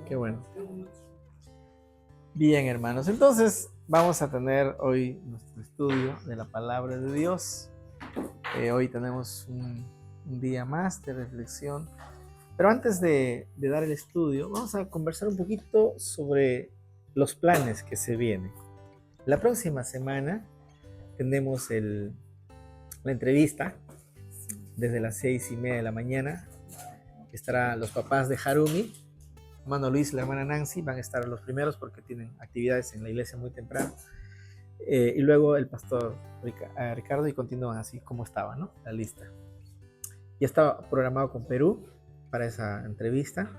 Qué bueno. Bien, hermanos. Entonces, vamos a tener hoy nuestro estudio de la palabra de Dios. Hoy tenemos un día más de reflexión. Pero antes de dar el estudio, vamos a conversar un poquito sobre los planes que se vienen. La próxima semana tenemos la entrevista desde las 6:30 de la mañana. Estarán los papás de Harumi, hermano Luis y la hermana Nancy, van a estar los primeros porque tienen actividades en la iglesia muy temprano. Y luego el pastor Ricardo, y continúan así como estaba, ¿no? La lista. Ya estaba programado con Perú para esa entrevista.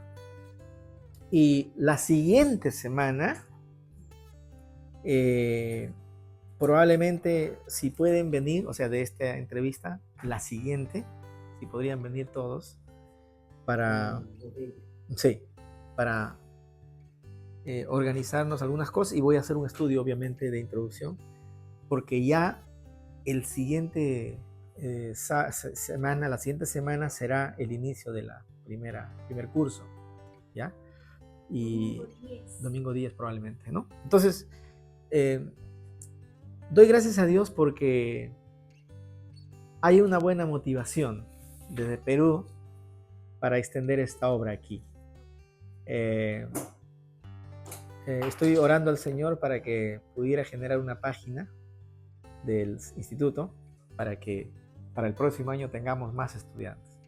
Y la siguiente semana, probablemente si pueden venir, o sea, de esta entrevista, la siguiente, si podrían venir todos, sí, para organizarnos algunas cosas, y voy a hacer un estudio obviamente de introducción, porque ya el siguiente semana, la siguiente semana será el inicio de la primer curso, ¿ya? Y domingo 10 probablemente, ¿no? Entonces, doy gracias a Dios porque hay una buena motivación desde Perú para extender esta obra aquí. Estoy orando al Señor para que pudiera generar una página del instituto para que para el próximo año tengamos más estudiantes,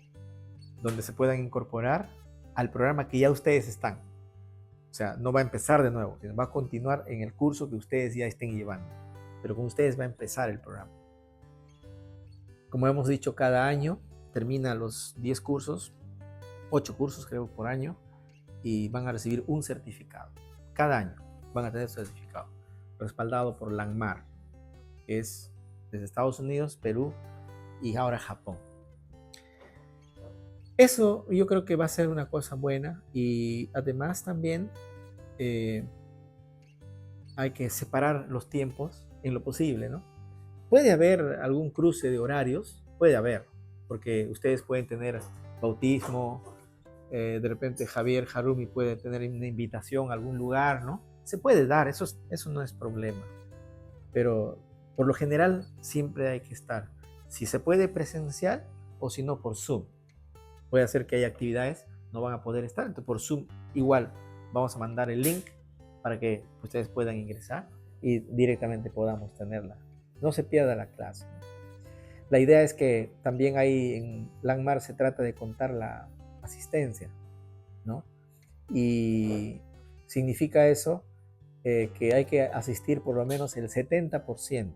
donde se puedan incorporar al programa que ya ustedes están. O sea, no va a empezar de nuevo, sino va a continuar en el curso que ustedes ya estén llevando, pero con ustedes va a empezar el programa. Como hemos dicho, cada año termina los 10 cursos, 8 cursos creo por año, y van a recibir un certificado. Cada año van a tener certificado, respaldado por Langmar, que es desde Estados Unidos, Perú y ahora Japón. Eso yo creo que va a ser una cosa buena, y además también hay que separar los tiempos en lo posible, ¿no? Puede haber algún cruce de horarios, puede haber, porque ustedes pueden tener bautismo, de repente Javier Harumi puede tener una invitación a algún lugar, ¿no? Se puede dar, eso no es problema, pero por lo general siempre hay que estar, si se puede presencial o si no por Zoom. Puede ser que haya actividades, no van a poder estar, entonces por Zoom igual vamos a mandar el link para que ustedes puedan ingresar y directamente podamos tenerla. No se pierda la clase. La idea es que también ahí en Langmar se trata de contar la asistencia, ¿no? Y significa eso que hay que asistir por lo menos el 70%.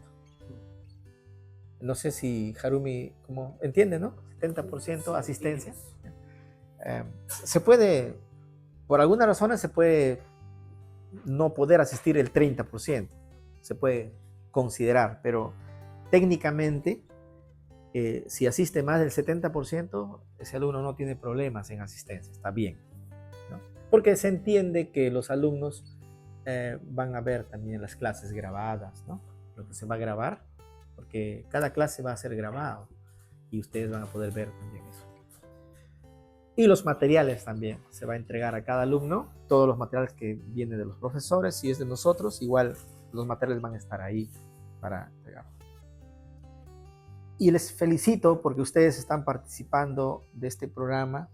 No sé si Harumi, como entiende, ¿no? 70% asistencia. Se puede, por algunas razones se puede no poder asistir el 30%. Se puede considerar, pero técnicamente, si asiste más del 70%, ese alumno no tiene problemas en asistencia, está bien, ¿no? Porque se entiende que los alumnos van a ver también las clases grabadas, ¿no? Lo que se va a grabar, porque cada clase va a ser grabado y ustedes van a poder ver también eso. Y los materiales también, se va a entregar a cada alumno, todos los materiales que vienen de los profesores, si es de nosotros, igual los materiales van a estar ahí para entregar. Y les felicito porque ustedes están participando de este programa.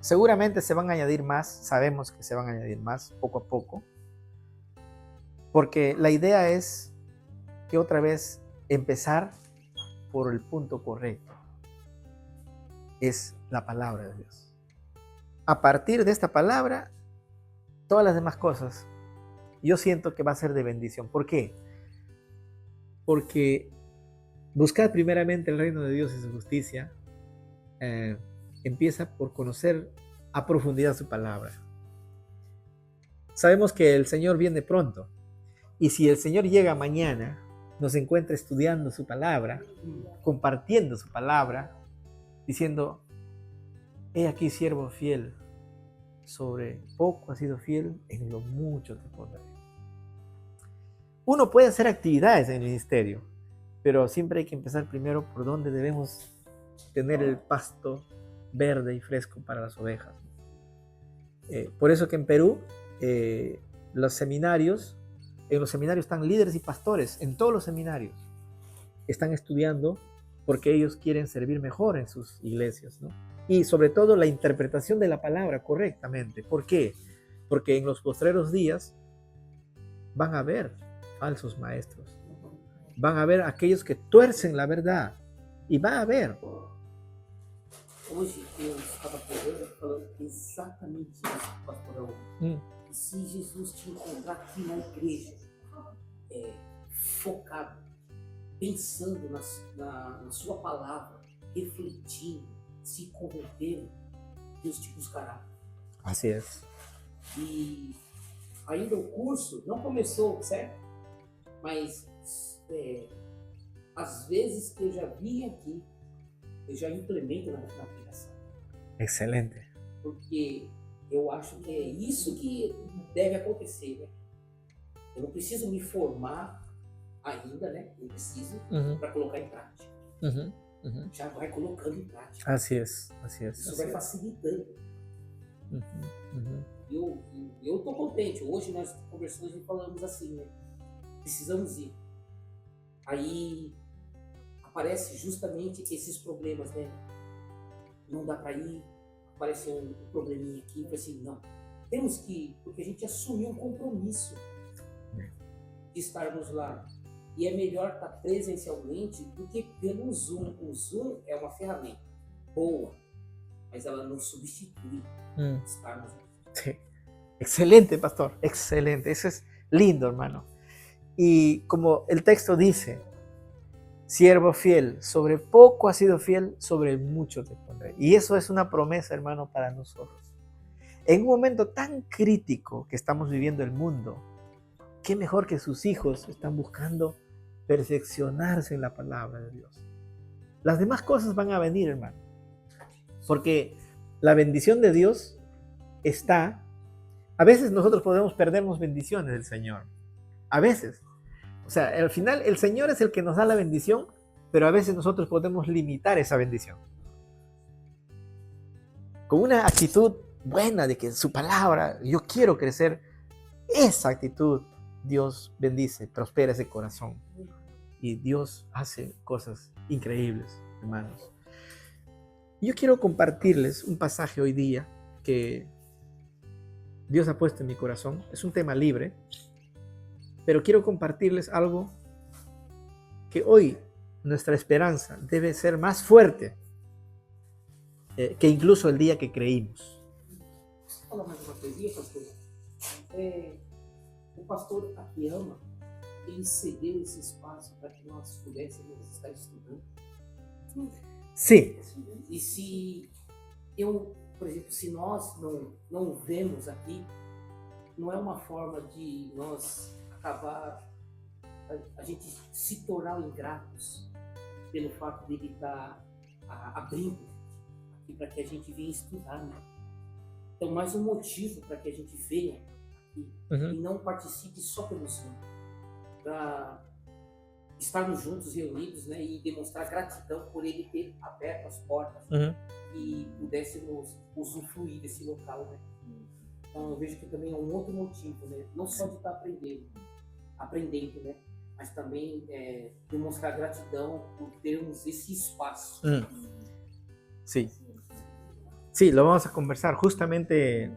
Seguramente se van a añadir más, sabemos que se van a añadir más poco a poco, porque la idea es que otra vez empezar por el punto correcto, es la palabra de Dios. A partir de esta palabra, todas las demás cosas, yo siento que va a ser de bendición. ¿Por qué? Porque buscar primeramente el reino de Dios y su justicia empieza por conocer a profundidad su palabra. Sabemos que el Señor viene pronto, y si el Señor llega mañana, nos encuentra estudiando su palabra, compartiendo su palabra, diciendo: he aquí siervo fiel, sobre poco has sido fiel, en lo mucho te pondré. Uno puede hacer actividades en el ministerio, pero siempre hay que empezar primero por donde debemos tener el pasto verde y fresco para las ovejas. Por eso que en Perú, los seminarios, en los seminarios están líderes y pastores, en todos los seminarios. Están estudiando porque ellos quieren servir mejor en sus iglesias, ¿no? Y sobre todo la interpretación de la palabra correctamente. ¿Por qué? Porque en los postreros días van a haber falsos maestros. Van a haber aquellos que tuercen la verdad. Y va a haber. Hoje eu estava falando exatamente isso, pastor Raul. E se Jesus te encontrar aqui na igreja, focado, pensando na sua palavra, refletindo, se convertendo, Deus te buscará. Así es. E ainda o curso não começou, certo? Mas às vezes que eu já vim aqui, eu já implemento na aplicação. Excelente. Porque eu acho que é isso que deve acontecer, né? Eu não preciso me formar ainda, né? Eu preciso para colocar em prática. Já vai colocando em prática. Así es, así es. Isso vai facilitando. Eu tô contente. Hoje nós conversamos e falamos assim, né? Precisamos ir. Aí aparece justamente esses problemas, né? Não dá para ir, aparece um probleminha aqui, eu falei assim, não, temos que ir, porque a gente assumiu um compromisso de estarmos lá. E é melhor estar presencialmente do que pelo Zoom. O Zoom é uma ferramenta boa, mas ela não substitui estarmos lá. Sí. Excelente, pastor, excelente. Eso es lindo, hermano. Y como el texto dice, siervo fiel, sobre poco has sido fiel, sobre mucho te pondré. Y eso es una promesa, hermano, para nosotros. En un momento tan crítico que estamos viviendo el mundo, qué mejor que sus hijos están buscando perfeccionarse en la palabra de Dios. Las demás cosas van a venir, hermano. Porque la bendición de Dios está... A veces nosotros podemos perdernos bendiciones del Señor. A veces. O sea, al final el Señor es el que nos da la bendición, pero a veces nosotros podemos limitar esa bendición. Con una actitud buena de que su palabra, yo quiero crecer, esa actitud Dios bendice, prospera ese corazón. Y Dios hace cosas increíbles, hermanos. Yo quiero compartirles un pasaje hoy día que Dios ha puesto en mi corazón. Es un tema libre, pero quiero compartirles algo que hoy nuestra esperanza debe ser más fuerte que incluso el día que creímos. Fala mais uma coisinha, pastor. O pastor Akiyama, ele cedeu esse espaço para que nós pudéssemos estar estudando. Sí. E se eu, por exemplo, se nós não vemos aqui, não é uma forma de nós acabar, a gente se tornar ingratos pelo fato de ele estar abrindo aqui para que a gente venha estudar, né? Então, mais um motivo para que a gente venha aqui e não participe só pelo Zoom, para estarmos juntos, reunidos, né, e demonstrar gratidão por ele ter aberto as portas e pudéssemos usufruir desse local, né? Então eu vejo que também é um outro motivo, né? Não só de estar aprendendo, né? Mas também demonstrar gratidão por termos esse espaço. Sí. Sí, lo vamos a conversar. Justamente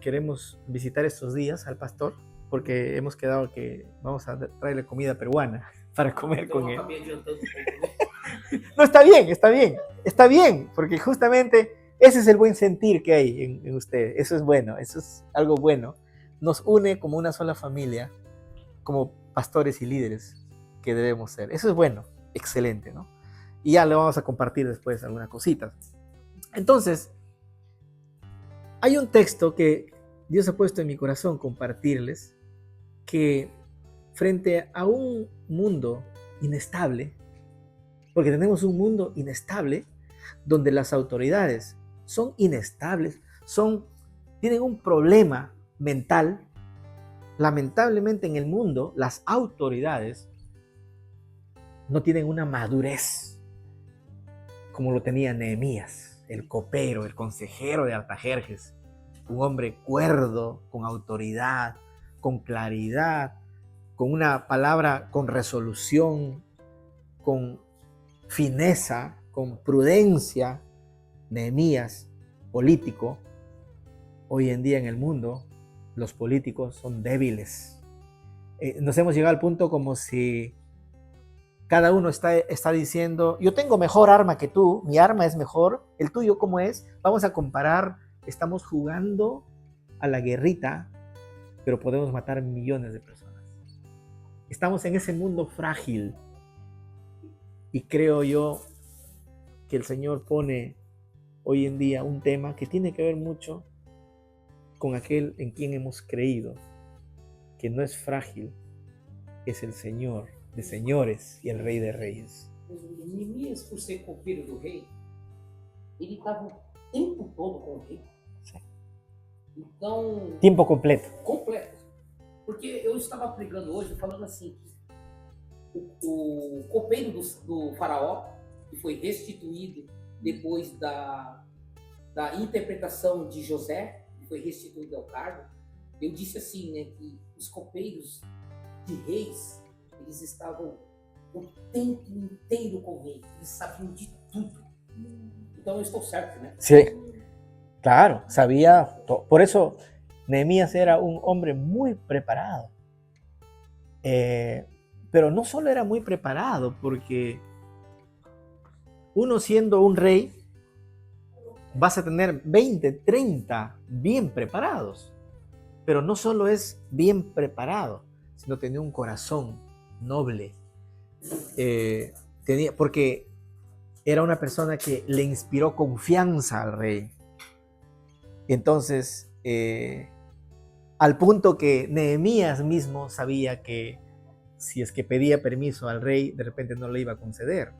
queremos visitar estos días al pastor porque hemos quedado que vamos a traerle comida peruana para comer con él. No, está bien, porque justamente ese es el buen sentir que hay en ustedes. Eso es bueno, eso es algo bueno. Nos une como una sola familia, como pastores y líderes que debemos ser. Eso es bueno, excelente, ¿no? Y ya le vamos a compartir después algunas cositas. Entonces, hay un texto que Dios ha puesto en mi corazón compartirles, que frente a un mundo inestable, porque tenemos un mundo inestable donde las autoridades son inestables, tienen un problema mental. Lamentablemente en el mundo las autoridades no tienen una madurez como lo tenía Nehemías, el copero, el consejero de Artajerjes. un hombre cuerdo, con autoridad, con claridad, con una palabra con resolución, con fineza, con prudencia. Nehemías, político. Hoy en día en el mundo, los políticos son débiles. Nos hemos llegado al punto como si cada uno está diciendo, yo tengo mejor arma que tú, mi arma es mejor, el tuyo ¿cómo es? Vamos a comparar, estamos jugando a la guerrita, pero podemos matar millones de personas. Estamos en ese mundo frágil y creo yo que el Señor pone hoy en día un tema que tiene que ver mucho con aquel en quien hemos creído, que no es frágil, es el Señor de señores y el Rey de reyes. Neemias, por ser copeiro do rei, ele estava o tempo todo com o rei. Sí. Então, tiempo completo. Completo. Porque eu estava pregando hoje, falando assim, o copeiro do faraó, que foi restituído depois da interpretação de José, que foi restituído ao cargo, eu disse assim, né, que os copeiros de reis, eles estavam o tempo inteiro com o rei, eles sabiam de tudo. Então eu estou certo, né? Sí, claro, sabía. Por eso Nehemías era un hombre muy preparado. Pero no solo era muy preparado, porque uno siendo un rey, vas a tener 20, 30 bien preparados. Pero no solo es bien preparado, sino tenía un corazón noble. Porque era una persona que le inspiró confianza al rey. Entonces, al punto que Nehemías mismo sabía que si es que pedía permiso al rey, de repente no le iba a conceder,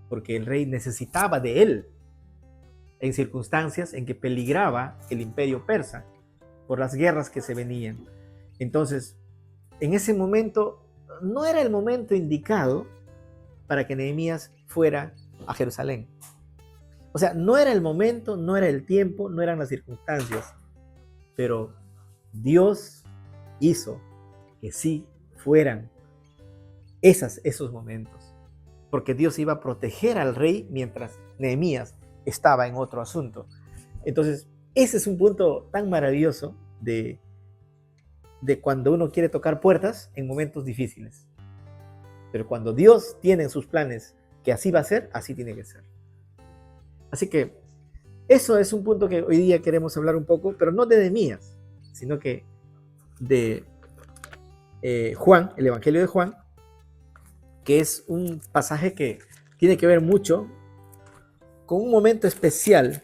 porque el rey necesitaba de él en circunstancias en que peligraba el imperio persa por las guerras que se venían. Entonces, en ese momento, no era el momento indicado para que Nehemías fuera a Jerusalén. O sea, no era el momento, no era el tiempo, no eran las circunstancias, pero Dios hizo que sí fueran esos momentos, porque Dios iba a proteger al rey mientras Nehemías estaba en otro asunto. Entonces, ese es un punto tan maravilloso de cuando uno quiere tocar puertas en momentos difíciles. Pero cuando Dios tiene en sus planes que así va a ser, así tiene que ser. Así que eso es un punto que hoy día queremos hablar un poco, pero no de Nehemías, sino que de Juan, el Evangelio de Juan, que es un pasaje que tiene que ver mucho con un momento especial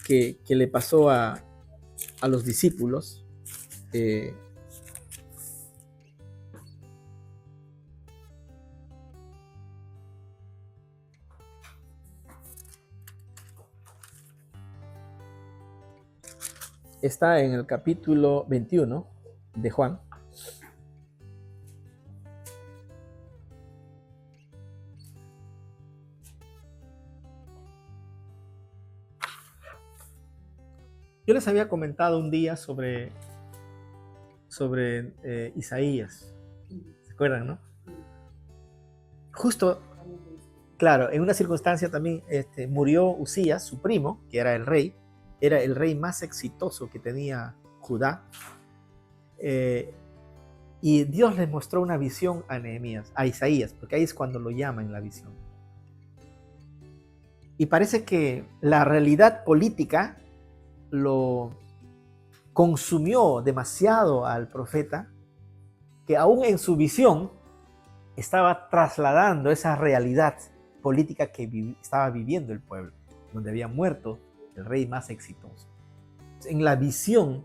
que le pasó a los discípulos. Está en el capítulo 21 de Juan. Yo les había comentado un día sobre Isaías. ¿Se acuerdan, no? Justo, claro, en una circunstancia también murió Usías, su primo, que era el rey más exitoso que tenía Judá. Y Dios le mostró una visión a Isaías, porque ahí es cuando lo llama en la visión. Y parece que la realidad política lo consumió demasiado al profeta, que aún en su visión estaba trasladando esa realidad política que estaba viviendo el pueblo, donde había muerto el rey más exitoso. En la visión,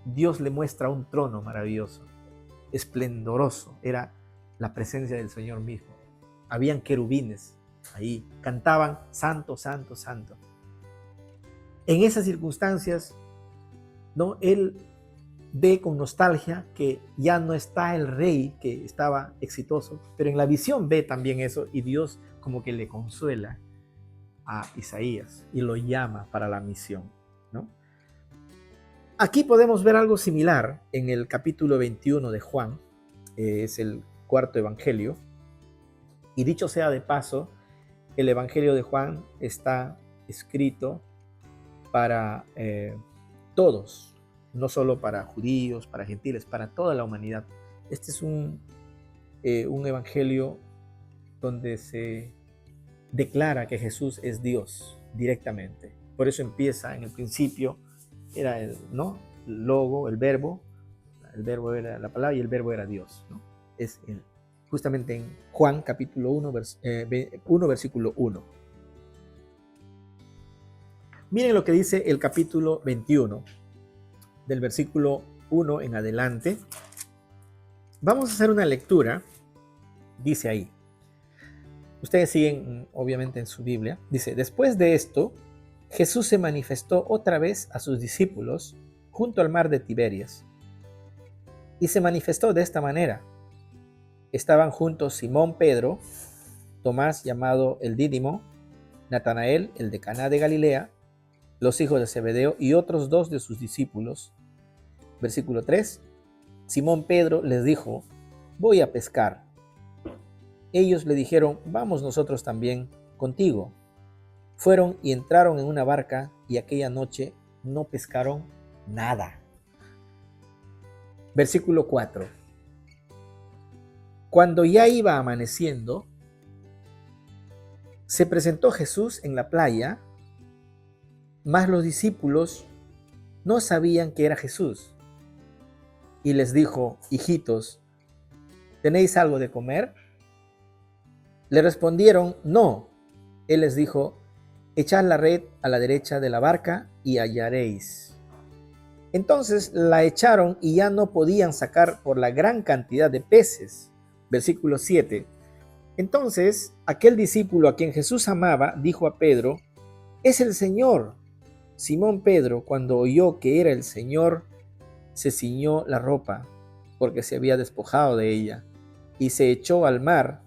Dios le muestra un trono maravilloso, esplendoroso. Era la presencia del Señor mismo. Habían querubines ahí, cantaban santo, santo, santo. En esas circunstancias, ¿no? Él ve con nostalgia que ya no está el rey que estaba exitoso, pero en la visión ve también eso y Dios como que le consuela a Isaías y lo llama para la misión, ¿no? Aquí podemos ver algo similar en el capítulo 21 de Juan, es el cuarto evangelio. Y dicho sea de paso, el evangelio de Juan está escrito para todos, no solo para judíos, para gentiles, para toda la humanidad. Este es un evangelio donde se declara que Jesús es Dios directamente. Por eso empieza en el principio, era el logo, el verbo era la palabra y el verbo era Dios, ¿no? Es justamente en Juan capítulo 1, versículo 1. Miren lo que dice el capítulo 21, del versículo 1 en adelante. Vamos a hacer una lectura, dice ahí. Ustedes siguen obviamente en su Biblia. Dice, después de esto, Jesús se manifestó otra vez a sus discípulos junto al mar de Tiberias. Y se manifestó de esta manera. Estaban juntos Simón Pedro, Tomás llamado el Dídimo, Natanael, el de Caná de Galilea, los hijos de Zebedeo y otros 2 de sus discípulos. Versículo 3. Simón Pedro les dijo, voy a pescar. Ellos le dijeron, vamos nosotros también contigo. Fueron y entraron en una barca y aquella noche no pescaron nada. Versículo 4. Cuando ya iba amaneciendo, se presentó Jesús en la playa, mas los discípulos no sabían que era Jesús. Y les dijo, hijitos, ¿tenéis algo de comer? Le respondieron, no. Él les dijo, echad la red a la derecha de la barca y hallaréis. Entonces la echaron y ya no podían sacar por la gran cantidad de peces. Versículo 7. Entonces aquel discípulo a quien Jesús amaba dijo a Pedro, es el Señor. Simón Pedro, cuando oyó que era el Señor, se ciñó la ropa, porque se había despojado de ella, y se echó al mar.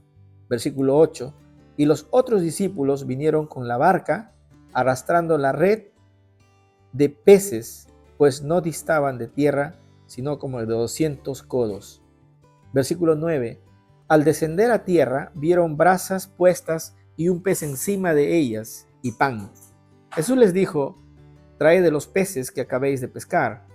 Versículo 8. Y los otros discípulos vinieron con la barca, arrastrando la red de peces, pues no distaban de tierra, sino como de 200 codos. Versículo 9. Al descender a tierra, vieron brasas puestas y un pez encima de ellas, y pan. Jesús les dijo, traed de los peces que acabéis de pescar.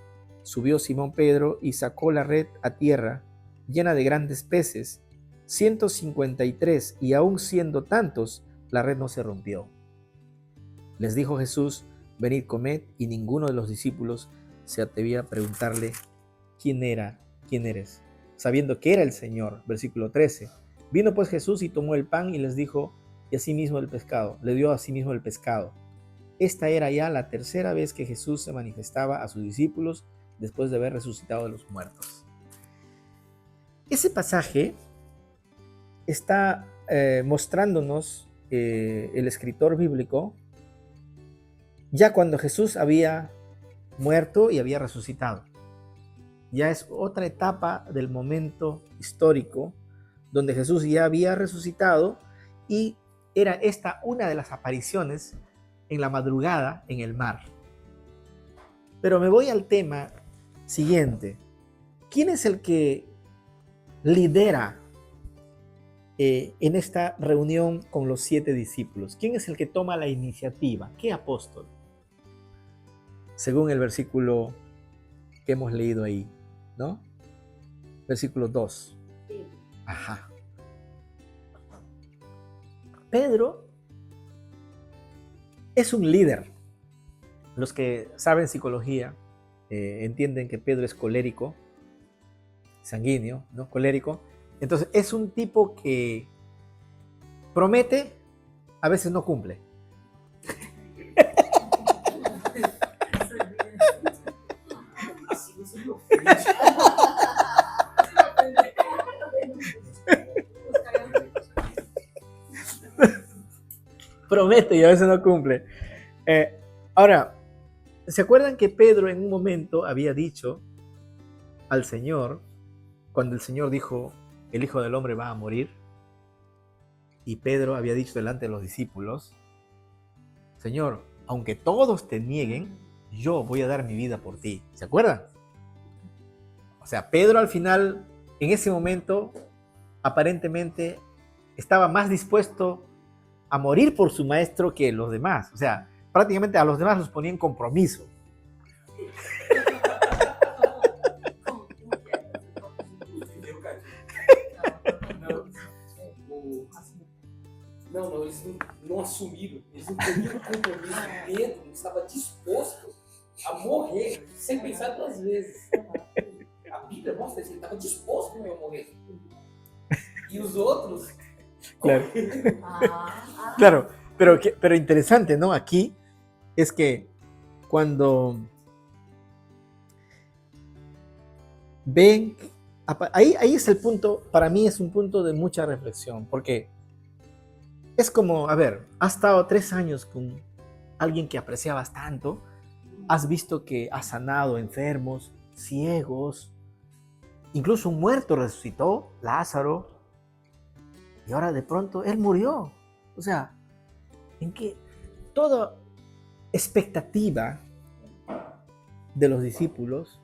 Subió Simón Pedro y sacó la red a tierra, llena de grandes peces, 153, y aun siendo tantos, la red no se rompió. Les dijo Jesús, venid, comed, y ninguno de los discípulos se atrevía a preguntarle, ¿quién eres? Sabiendo que era el Señor. Versículo 13. Vino pues Jesús y tomó el pan y les dijo, y asimismo el pescado, le dio asimismo el pescado. Esta era ya la tercera vez que Jesús se manifestaba a sus discípulos después de haber resucitado de los muertos. Ese pasaje está mostrándonos el escritor bíblico ya cuando Jesús había muerto y había resucitado. Ya es otra etapa del momento histórico donde Jesús ya había resucitado y era esta una de las apariciones en la madrugada en el mar. Pero me voy al tema siguiente. ¿Quién es el que lidera en esta reunión con los 7 discípulos? ¿Quién es el que toma la iniciativa? ¿Qué apóstol? Según el versículo que hemos leído ahí, ¿no? Versículo 2. Ajá. Pedro es un líder. Los que saben psicología entienden que Pedro es colérico, sanguíneo, ¿no? Colérico. Entonces es un tipo que promete, a veces no cumple. Promete y a veces no cumple. Ahora, ¿se acuerdan que Pedro en un momento había dicho al Señor, cuando el Señor dijo, el Hijo del Hombre va a morir? Y Pedro había dicho delante de los discípulos, Señor, aunque todos te nieguen, yo voy a dar mi vida por ti. ¿Se acuerdan? O sea, Pedro al final, en ese momento, aparentemente estaba más dispuesto a morir por su maestro que los demás. O sea, prácticamente a los demás los ponía en compromiso. Não, eles não assumiram, eles não podiam compromisso. Pedro estava disposto a morrer sem pensar duas vezes. A Bíblia mostra isso, ele estava disposto a morrer. E os outros... Claro. Claro, pero interesante, ¿no? Aquí es que cuando ven, ahí es el punto, para mí es un punto de mucha reflexión, porque es como, a ver, has estado 3 años con alguien que apreciabas tanto, has visto que ha sanado enfermos, ciegos, incluso un muerto resucitó, Lázaro, y ahora de pronto él murió. O sea, en que toda expectativa de los discípulos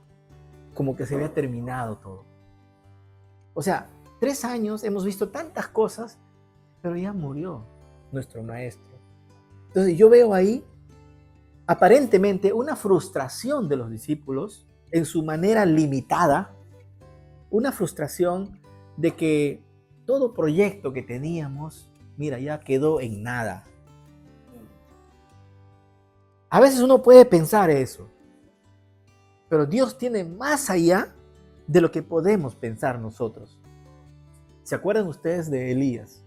como que se había terminado todo. O sea, 3 años hemos visto tantas cosas, pero ya murió nuestro maestro. Entonces yo veo ahí aparentemente una frustración de los discípulos en su manera limitada, una frustración de que todo proyecto que teníamos, mira, ya quedó en nada. A veces uno puede pensar eso, pero Dios tiene más allá de lo que podemos pensar nosotros. ¿Se acuerdan ustedes de Elías?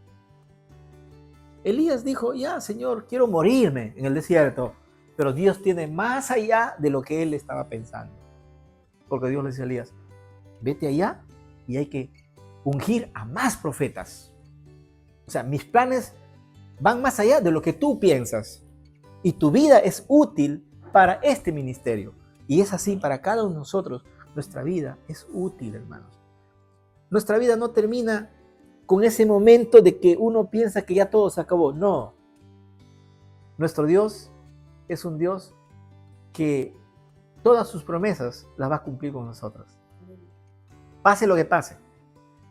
Elías dijo, ya, Señor, quiero morirme en el desierto, pero Dios tiene más allá de lo que él estaba pensando. Porque Dios le dice a Elías, vete allá y hay que ungir a más profetas. O sea, mis planes van más allá de lo que tú piensas. Y tu vida es útil para este ministerio. Y es así para cada uno de nosotros. Nuestra vida es útil, hermanos. Nuestra vida no termina con ese momento de que uno piensa que ya todo se acabó. No. Nuestro Dios es un Dios que todas sus promesas las va a cumplir con nosotros. Pase lo que pase.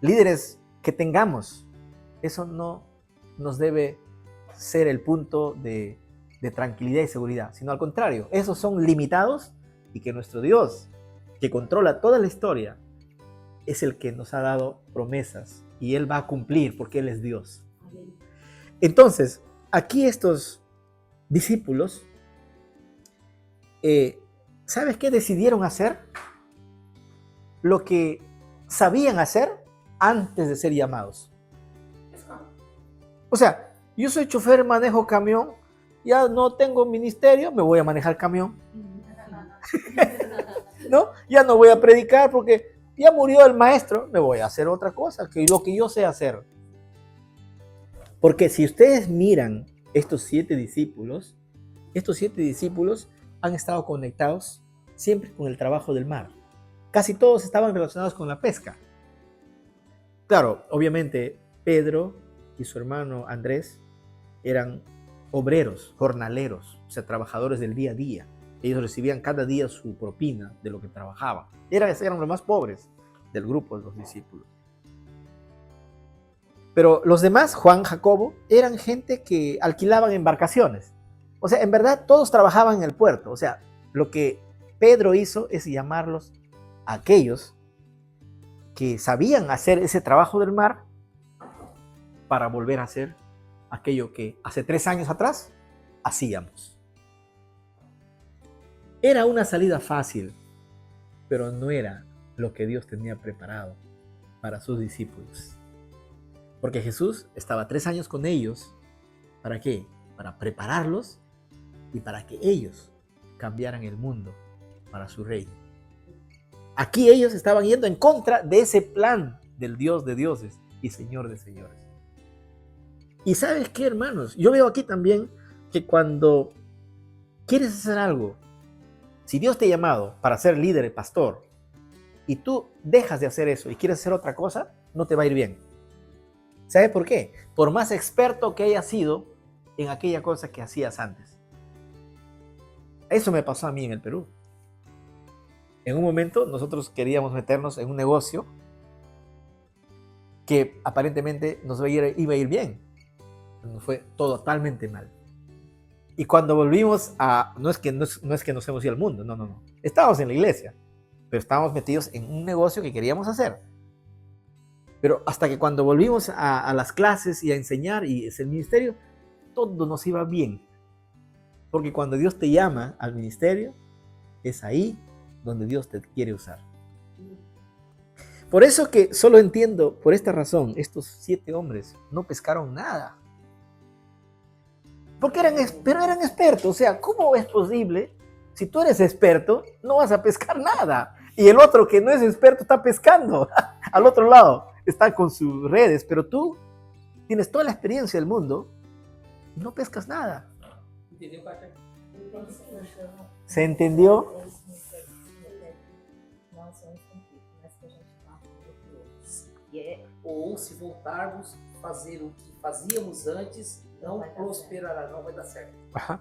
Líderes que tengamos, eso no nos debe ser el punto de tranquilidad y seguridad, sino al contrario, esos son limitados y que nuestro Dios, que controla toda la historia, es el que nos ha dado promesas y Él va a cumplir porque Él es Dios. Entonces, aquí estos discípulos, ¿sabes qué decidieron hacer? Lo que sabían hacer antes de ser llamados. O sea, yo soy chofer, manejo camión, ya no tengo ministerio, me voy a manejar camión. ¿No? Ya no voy a predicar porque ya murió el maestro, me voy a hacer otra cosa, que lo que yo sé hacer. Porque si ustedes miran estos 7 discípulos han estado conectados siempre con el trabajo del mar. Casi todos estaban relacionados con la pesca. Claro, obviamente Pedro y su hermano Andrés eran obreros, jornaleros, o sea, trabajadores del día a día. Ellos recibían cada día su propina de lo que trabajaban. Eran los más pobres del grupo de los discípulos. Pero los demás, Juan, Jacobo, eran gente que alquilaban embarcaciones. O sea, en verdad todos trabajaban en el puerto. O sea, lo que Pedro hizo es llamarlos a aquellos que sabían hacer ese trabajo del mar para volver a hacer aquello que hace 3 años atrás hacíamos. Era una salida fácil, pero no era lo que Dios tenía preparado para sus discípulos. Porque Jesús estaba 3 años con ellos. ¿Para qué? Para prepararlos y para que ellos cambiaran el mundo para su reino. Aquí ellos estaban yendo en contra de ese plan del Dios de dioses y Señor de señores. Y ¿sabes qué, hermanos? Yo veo aquí también que cuando quieres hacer algo, si Dios te ha llamado para ser líder, pastor, y tú dejas de hacer eso y quieres hacer otra cosa, no te va a ir bien. ¿Sabes por qué? Por más experto que hayas sido en aquella cosa que hacías antes. Eso me pasó a mí en el Perú. En un momento nosotros queríamos meternos en un negocio que aparentemente iba a ir bien. Nos fue totalmente mal. Y cuando volvimos no es que nos hemos ido al mundo, no, no, no. Estábamos en la iglesia, pero estábamos metidos en un negocio que queríamos hacer. Pero hasta que cuando volvimos a las clases y a enseñar y es el ministerio, todo nos iba bien. Porque cuando Dios te llama al ministerio, es ahí donde Dios te quiere usar. Por eso que solo entiendo, por esta razón, estos 7 hombres no pescaron nada. Porque eran expertos. O sea, ¿cómo es posible? Si tú eres experto, no vas a pescar nada. Y el otro que no es experto está pescando al otro lado. Está con sus redes, pero tú tienes toda la experiencia del mundo y no pescas nada. ¿Se entendió? Ou se voltarmos a fazer o que fazíamos antes, não prosperará, não vai dar certo. Ajá.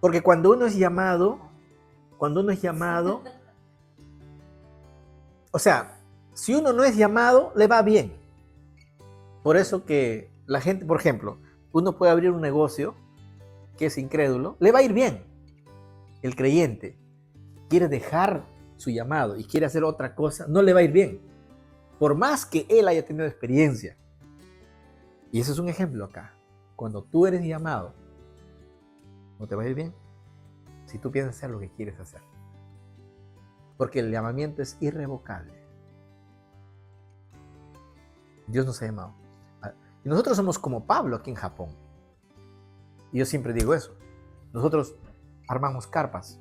Porque cuando uno es llamado, o sea, si uno no es llamado, le va bien. Por eso que la gente, por ejemplo, uno puede abrir un negocio que es incrédulo, le va a ir bien. El creyente quiere dejar su llamado y quiere hacer otra cosa, no le va a ir bien. Por más que él haya tenido experiencia. Y ese es un ejemplo acá. Cuando tú eres llamado, no te va a ir bien si tú piensas hacer lo que quieres hacer. Porque el llamamiento es irrevocable. Dios nos ha llamado. Y nosotros somos como Pablo aquí en Japón. Y yo siempre digo eso. Nosotros armamos carpas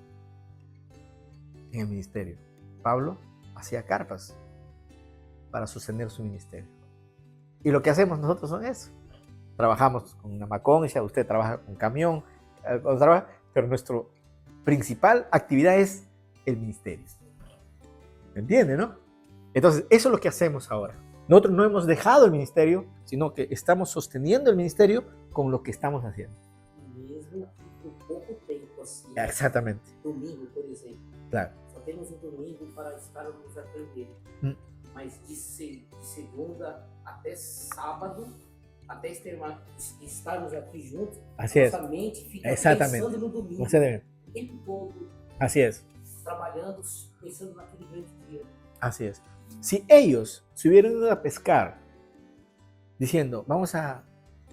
en el ministerio. Pablo hacía carpas para sostener su ministerio. Y lo que hacemos nosotros son eso. Trabajamos con una maconcha, usted trabaja con camión, pero nuestra principal actividad es el ministerio. ¿Me entiende, no? Entonces, eso es lo que hacemos ahora. Nosotros no hemos dejado el ministerio, sino que estamos sosteniendo el ministerio con lo que estamos haciendo. Mesmo por pouco tempo, assim. Exactamente. Domingo, por exemplo. Claro. Só temos um domingo para estarmos aprendendo. Mas de segunda até sábado, até estarmos aqui juntos, nossa mente fica pensando no domingo. O tempo todo. Así es. Trabalhando, pensando naquele grande dia. Así es. Si ellos se hubieran ido a pescar diciendo, vamos a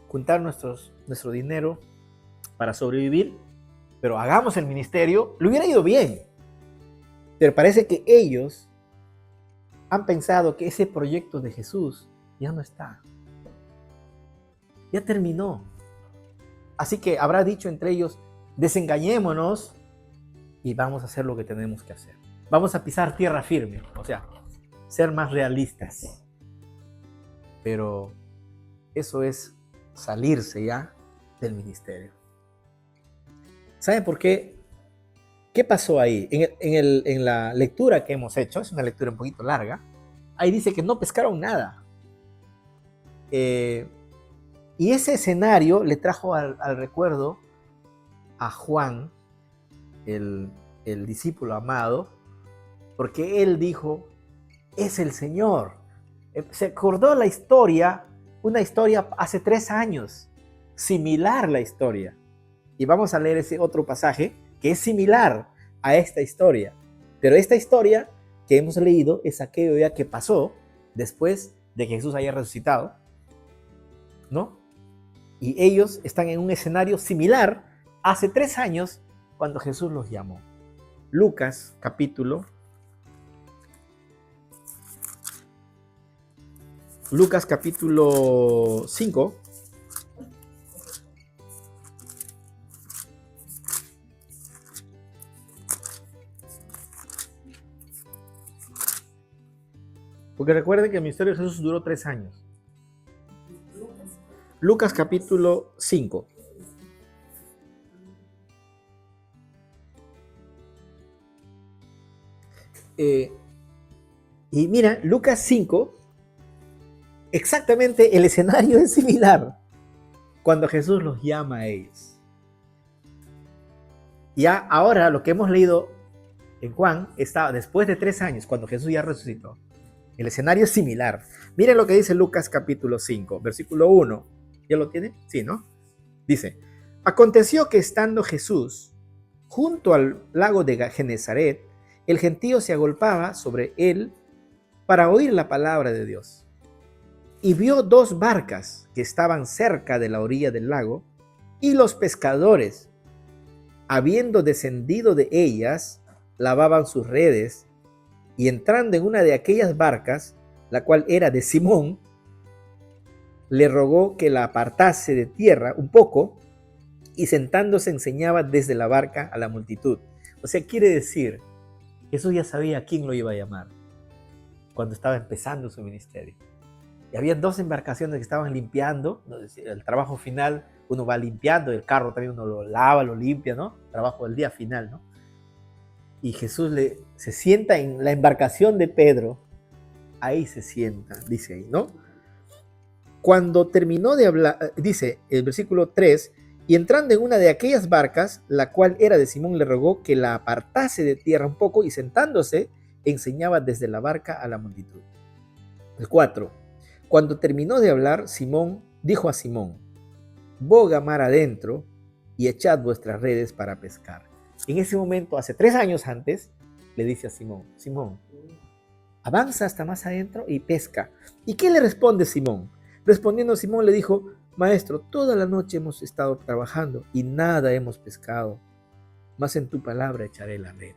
juntar nuestro dinero para sobrevivir, pero hagamos el ministerio, le hubiera ido bien. Pero parece que ellos han pensado que ese proyecto de Jesús ya no está. Ya terminó. Así que habrá dicho entre ellos, desengañémonos y vamos a hacer lo que tenemos que hacer. Vamos a pisar tierra firme, o sea, ser más realistas. Pero eso es salirse ya del ministerio. ¿Saben por qué? ¿Qué pasó ahí? En la lectura que hemos hecho, es una lectura un poquito larga, ahí dice que no pescaron nada. Y ese escenario le trajo al recuerdo a Juan, el discípulo amado, porque él dijo, es el Señor. Se acordó la historia, una historia hace 3 años, similar la historia. Y vamos a leer ese otro pasaje que es similar a esta historia. Pero esta historia que hemos leído es aquello ya que pasó después de que Jesús haya resucitado, ¿no? Y ellos están en un escenario similar hace 3 años cuando Jesús los llamó. Lucas capítulo 5. Porque recuerden que el ministerio de Jesús duró 3 años. Lucas capítulo 5. Y mira, Lucas 5, exactamente el escenario es similar cuando Jesús los llama a ellos. ahora lo que hemos leído en Juan está después de 3 años, cuando Jesús ya resucitó. El escenario es similar. Miren lo que dice Lucas capítulo 5, versículo 1. ¿Ya lo tiene? Sí, ¿no? Dice, aconteció que estando Jesús junto al lago de Genezaret, el gentío se agolpaba sobre él para oír la palabra de Dios. Y vio 2 barcas que estaban cerca de la orilla del lago, y los pescadores, habiendo descendido de ellas, lavaban sus redes, y entrando en una de aquellas barcas, la cual era de Simón, le rogó que la apartase de tierra un poco, y sentándose enseñaba desde la barca a la multitud. O sea, quiere decir, Jesús ya sabía a quién lo iba a llamar cuando estaba empezando su ministerio. Y había 2 embarcaciones que estaban limpiando, el trabajo final, uno va limpiando, el carro también uno lo lava, lo limpia, ¿no? Trabajo del día final, ¿no? Y Jesús se sienta en la embarcación de Pedro, ahí se sienta, dice ahí, ¿no? Cuando terminó de hablar, dice el versículo 3, y entrando en una de aquellas barcas, la cual era de Simón, le rogó que la apartase de tierra un poco, y sentándose, enseñaba desde la barca a la multitud. El 4. Cuando terminó de hablar, Simón dijo a Simón, boga mar adentro y echad vuestras redes para pescar. En ese momento, hace 3 años antes, le dice a Simón, Simón, avanza hasta más adentro y pesca. ¿Y qué le responde Simón? Respondiendo Simón le dijo, maestro, toda la noche hemos estado trabajando y nada hemos pescado, mas en tu palabra echaré la red.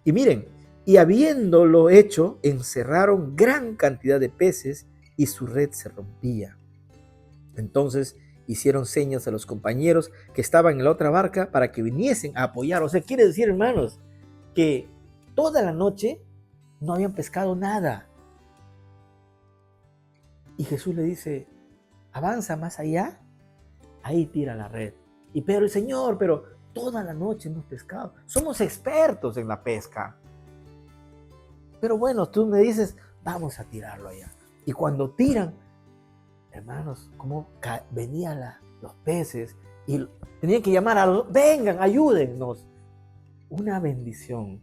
Y miren, y habiéndolo hecho, encerraron gran cantidad de peces y su red se rompía. Entonces hicieron señas a los compañeros que estaban en la otra barca para que viniesen a apoyar. O sea, quiere decir, hermanos, que toda la noche no habían pescado nada. Y Jesús le dice, avanza más allá, ahí tira la red. Y Pedro dice, Señor, pero toda la noche hemos pescado. Somos expertos en la pesca. Pero bueno, tú me dices, vamos a tirarlo allá. Y cuando tiran, hermanos, cómo venían los peces y tenían que llamar a los, vengan, ayúdennos. Una bendición.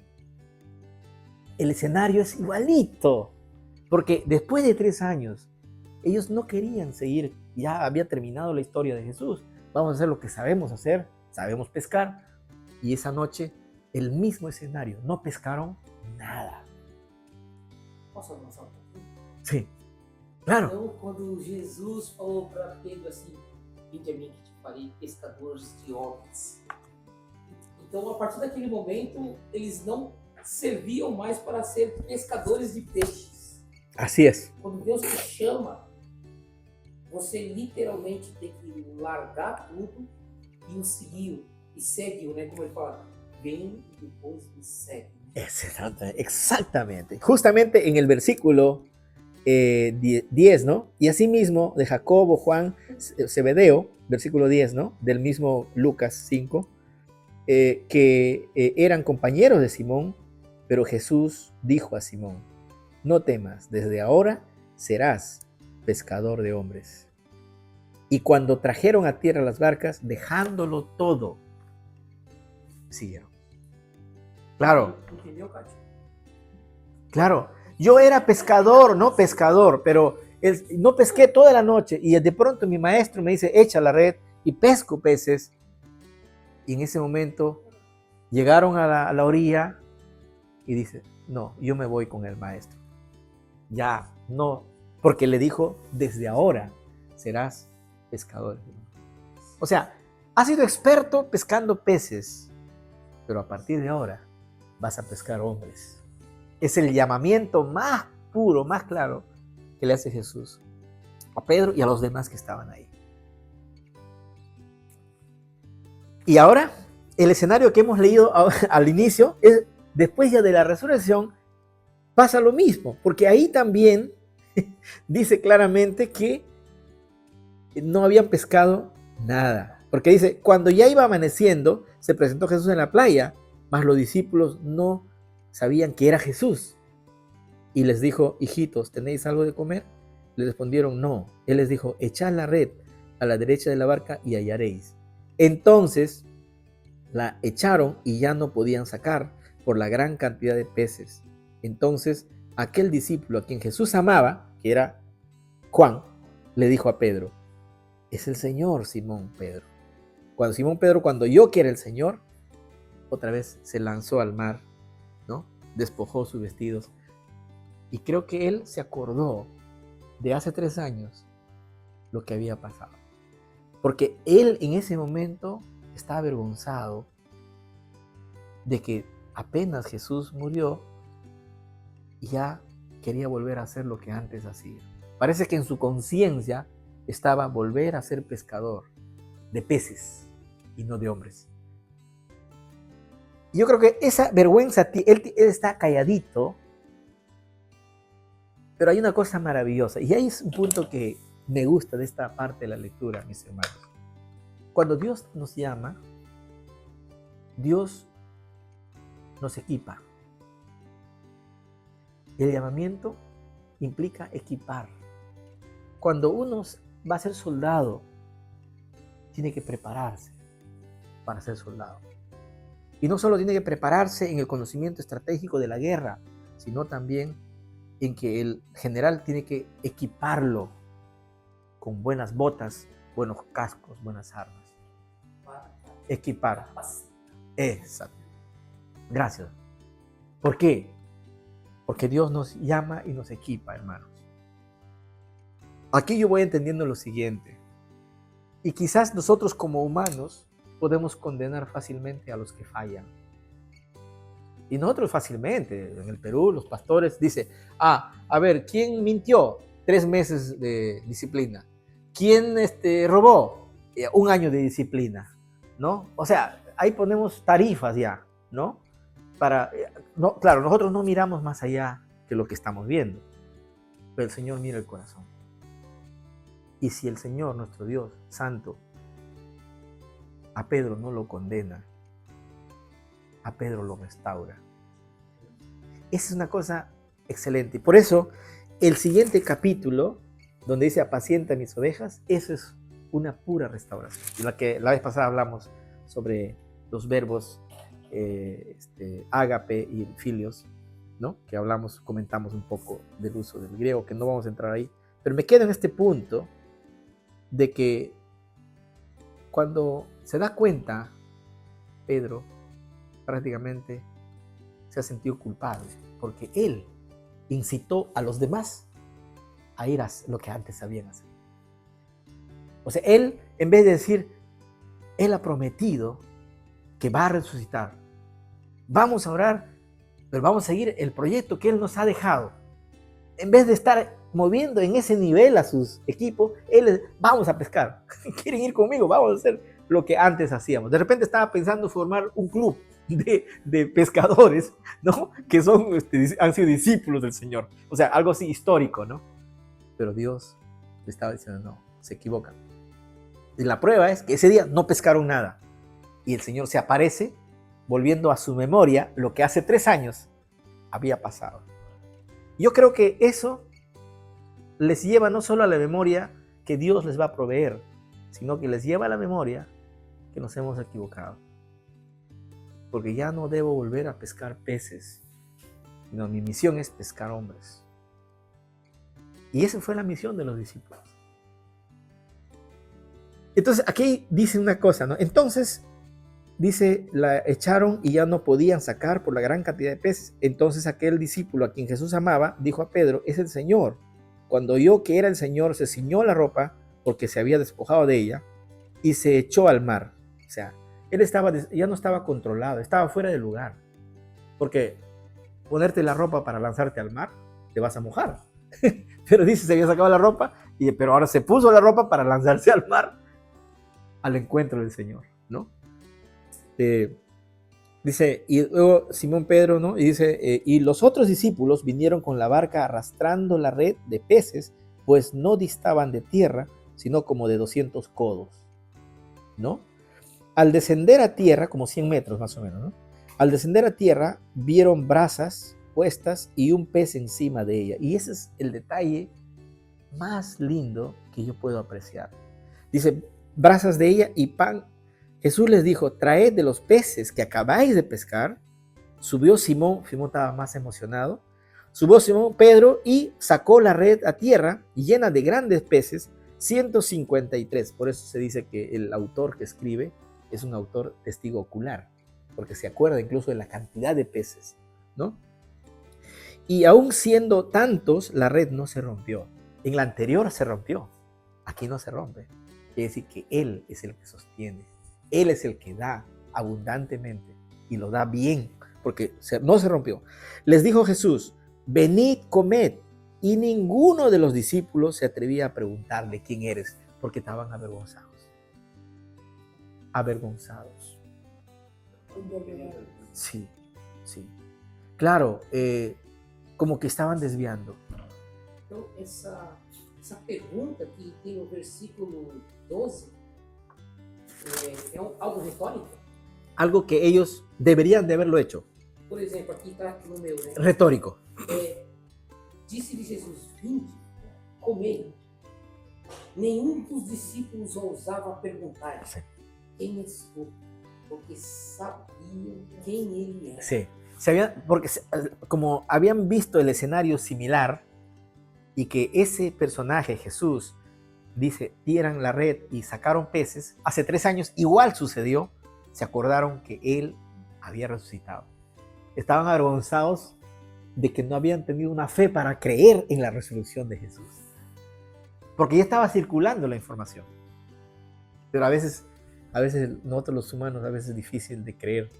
El escenario es igualito, porque después de 3 años, ellos no querían seguir, ya había terminado la historia de Jesús. Vamos a hacer lo que sabemos hacer, sabemos pescar. Y esa noche, el mismo escenario, no pescaron nada. Posso avançar um pouquinho? Sí, claro. Então, quando Jesus falou para Pedro assim, vinde a mim que te farei pescadores de homens. Então, a partir daquele momento, eles não serviam mais para ser pescadores de peixes. Así es. Quando Deus te chama, você literalmente tem que largar tudo e o seguir, e segue, né? Como ele fala, vem e depois me segue. Exactamente. Justamente en el versículo 10, ¿no? Y asimismo de Jacobo, Juan, Zebedeo, versículo 10, ¿no? Del mismo Lucas 5, que eran compañeros de Simón, pero Jesús dijo a Simón, no temas, desde ahora serás pescador de hombres. Y cuando trajeron a tierra las barcas, dejándolo todo, siguieron. Claro. Entendeu, Cátia? Claro, yo era pescador, no pescador, pero no pesqué toda la noche y de pronto mi maestro me dice, echa la red y pesco peces. Y en ese momento llegaron a la orilla y dice, no, yo me voy con el maestro. Ya, no, porque le dijo, desde ahora serás pescador. O sea, has sido experto pescando peces, pero a partir de ahora vas a pescar hombres. Es el llamamiento más puro, más claro que le hace Jesús a Pedro y a los demás que estaban ahí. Y ahora, el escenario que hemos leído al inicio, es después ya de la resurrección, pasa lo mismo, porque ahí también dice claramente que no habían pescado nada. Porque dice, cuando ya iba amaneciendo, se presentó Jesús en la playa, mas los discípulos no sabían que era Jesús. Y les dijo, hijitos, ¿tenéis algo de comer? Le respondieron, no. Él les dijo, echad la red a la derecha de la barca y hallaréis. Entonces la echaron y ya no podían sacar por la gran cantidad de peces. Entonces aquel discípulo a quien Jesús amaba, que era Juan, le dijo a Pedro: es el Señor, Simón Pedro. Cuando oyó que era el Señor, otra vez se lanzó al mar, ¿no? Despojó sus vestidos. Y creo que él se acordó de hace 3 años lo que había pasado. Porque él en ese momento estaba avergonzado de que apenas Jesús murió, ya quería volver a hacer lo que antes hacía. Parece que en su conciencia estaba volver a ser pescador de peces y no de hombres. Yo creo que esa vergüenza, él está calladito, pero hay una cosa maravillosa, y ahí es un punto que me gusta de esta parte de la lectura, mis hermanos. Cuando Dios nos llama, Dios nos equipa. El llamamiento implica equipar. Cuando uno va a ser soldado, tiene que prepararse para ser soldado. Y no solo tiene que prepararse en el conocimiento estratégico de la guerra, sino también en que el general tiene que equiparlo con buenas botas, buenos cascos, buenas armas. Equipar. Exacto. Gracias. ¿Por qué? Porque Dios nos llama y nos equipa, hermanos. Aquí yo voy entendiendo lo siguiente. Y quizás nosotros como humanos podemos condenar fácilmente a los que fallan. Y nosotros fácilmente, en el Perú, los pastores dicen, a ver, ¿quién mintió? 3 meses de disciplina. ¿Quién robó? 1 año de disciplina, ¿no? O sea, ahí ponemos tarifas ya, ¿no? Claro, nosotros no miramos más allá que lo que estamos viendo, pero el Señor mira el corazón. Y si el Señor, nuestro Dios Santo, a Pedro no lo condena, a Pedro lo restaura. Esa es una cosa excelente. Por eso, el siguiente capítulo, donde dice apacienta mis ovejas, eso es una pura restauración. La vez pasada hablamos sobre los verbos ágape y filios, ¿no? Que comentamos un poco del uso del griego, que no vamos a entrar ahí. Pero me quedo en este punto de que cuando se da cuenta, Pedro prácticamente se ha sentido culpable, porque él incitó a los demás a ir a lo que antes sabían hacer. O sea, él, en vez de decir, él ha prometido que va a resucitar, vamos a orar, pero vamos a seguir el proyecto que él nos ha dejado. En vez de estar moviendo en ese nivel a sus equipos, vamos a pescar. ¿Quieren ir conmigo? Vamos a hacer lo que antes hacíamos. De repente estaba pensando formar un club de pescadores, ¿no? Que han sido discípulos del Señor. O sea, algo así histórico, ¿no? Pero Dios le estaba diciendo, no, se equivocan. Y la prueba es que ese día no pescaron nada. Y el Señor se aparece, volviendo a su memoria lo que hace 3 años había pasado. Yo creo que eso les lleva no solo a la memoria que Dios les va a proveer, sino que les lleva a la memoria que nos hemos equivocado. Porque ya no debo volver a pescar peces, sino mi misión es pescar hombres. Y esa fue la misión de los discípulos. Entonces aquí dice una cosa, ¿no? Entonces dice, la echaron y ya no podían sacar por la gran cantidad de peces. Entonces aquel discípulo a quien Jesús amaba dijo a Pedro, es el Señor. Cuando oyó que era el Señor, se ciñó la ropa porque se había despojado de ella y se echó al mar. O sea, él ya no estaba controlado, estaba fuera de lugar. Porque ponerte la ropa para lanzarte al mar, te vas a mojar. Pero dice, se había sacado la ropa, pero ahora se puso la ropa para lanzarse al mar, al encuentro del Señor, ¿no? Dice, y luego Simón Pedro, ¿no? Y dice, y los otros discípulos vinieron con la barca arrastrando la red de peces, pues no distaban de tierra, sino como de 200 codos, ¿no? Al descender a tierra, como 100 metros más o menos, ¿no? Al descender a tierra, vieron brasas puestas y un pez encima de ella. Y ese es el detalle más lindo que yo puedo apreciar. Dice, brasas de ella y pan Jesús les dijo, traed de los peces que acabáis de pescar. Subió Simón estaba más emocionado. Subió Simón Pedro y sacó la red a tierra llena de grandes peces, 153. Por eso se dice que el autor que escribe es un autor testigo ocular, porque se acuerda incluso de la cantidad de peces, ¿no? Y aún siendo tantos, la red no se rompió. En la anterior se rompió, aquí no se rompe. Quiere decir que Él es el que sostiene, Él es el que da abundantemente y lo da bien, porque no se rompió. Les dijo Jesús, venid, comed. Y ninguno de los discípulos se atrevía a preguntarle quién eres, porque estaban avergonzados. Avergonzados. Sí, sí. Claro, como que estaban desviando. Então, essa pergunta que tem no versículo 12 algo retórico? Algo que ellos deberían de haberlo hecho. Por exemplo, aqui está no meu, né? Retórico. Disse-lhe Jesus, vinde, comei. Nenhum dos discípulos ousava perguntar quem és tu, porque sabiam quem ele era. Sí, porque como habían visto el escenario similar y que ese personaje, Jesús, dice, tiran la red y sacaron peces, hace 3 años igual sucedió, se acordaron que Él había resucitado. Estaban avergonzados de que no habían tenido una fe para creer en la resurrección de Jesús. Porque ya estaba circulando la información. Pero a veces nosotros los humanos, a veces es difícil de creer.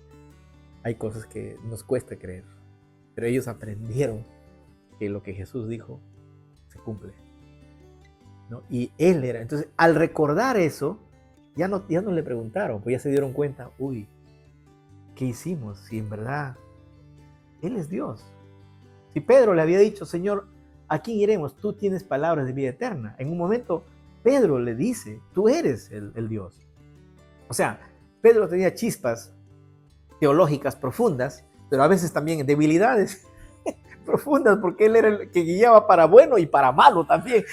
Hay cosas que nos cuesta creer. Pero ellos aprendieron que lo que Jesús dijo se cumple, ¿no? Y Él era. Entonces, al recordar eso, ya no le preguntaron, pues ya se dieron cuenta, uy, ¿qué hicimos? Si en verdad Él es Dios. Si Pedro le había dicho, Señor, ¿a quién iremos? Tú tienes palabras de vida eterna. En un momento, Pedro le dice, tú eres el Dios. O sea, Pedro tenía chispas teológicas profundas, pero a veces también debilidades profundas, porque él era el que guiaba para bueno y para malo también.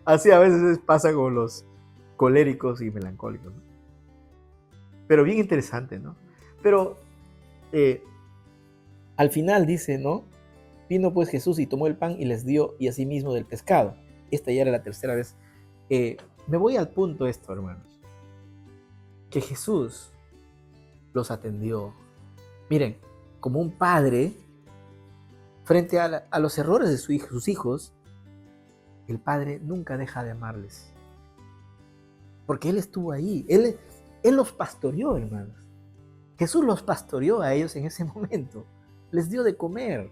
Así a veces pasa con los coléricos y melancólicos, ¿no? Pero bien interesante, ¿no? Pero al final dice, ¿no? Vino pues Jesús y tomó el pan y les dio, y asimismo del pescado. Esta ya era la tercera vez. Me voy al punto esto, hermanos. Que Jesús los atendió. Miren, como un padre, frente a los errores de sus hijos, el padre nunca deja de amarles. Porque Él estuvo ahí. Él los pastoreó, hermanos. Jesús los pastoreó a ellos en ese momento. Les dio de comer.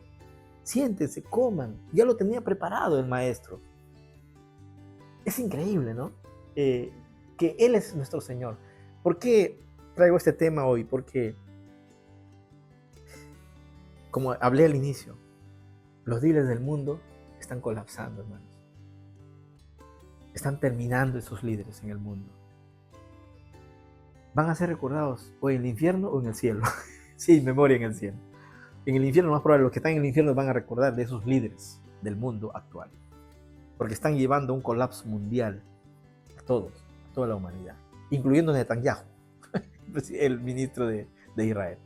Siéntense, coman. Ya lo tenía preparado el maestro. Es increíble, ¿no? Que Él es nuestro Señor. ¿Por qué traigo este tema hoy? Porque, como hablé al inicio, los líderes del mundo están colapsando, hermanos. Están terminando esos líderes en el mundo. Van a ser recordados o en el infierno o en el cielo. Sí, memoria en el cielo. En el infierno, más probable, los que están en el infierno van a recordar de esos líderes del mundo actual. Porque están llevando a un colapso mundial a todos, a toda la humanidad, incluyendo Netanyahu, el ministro de Israel.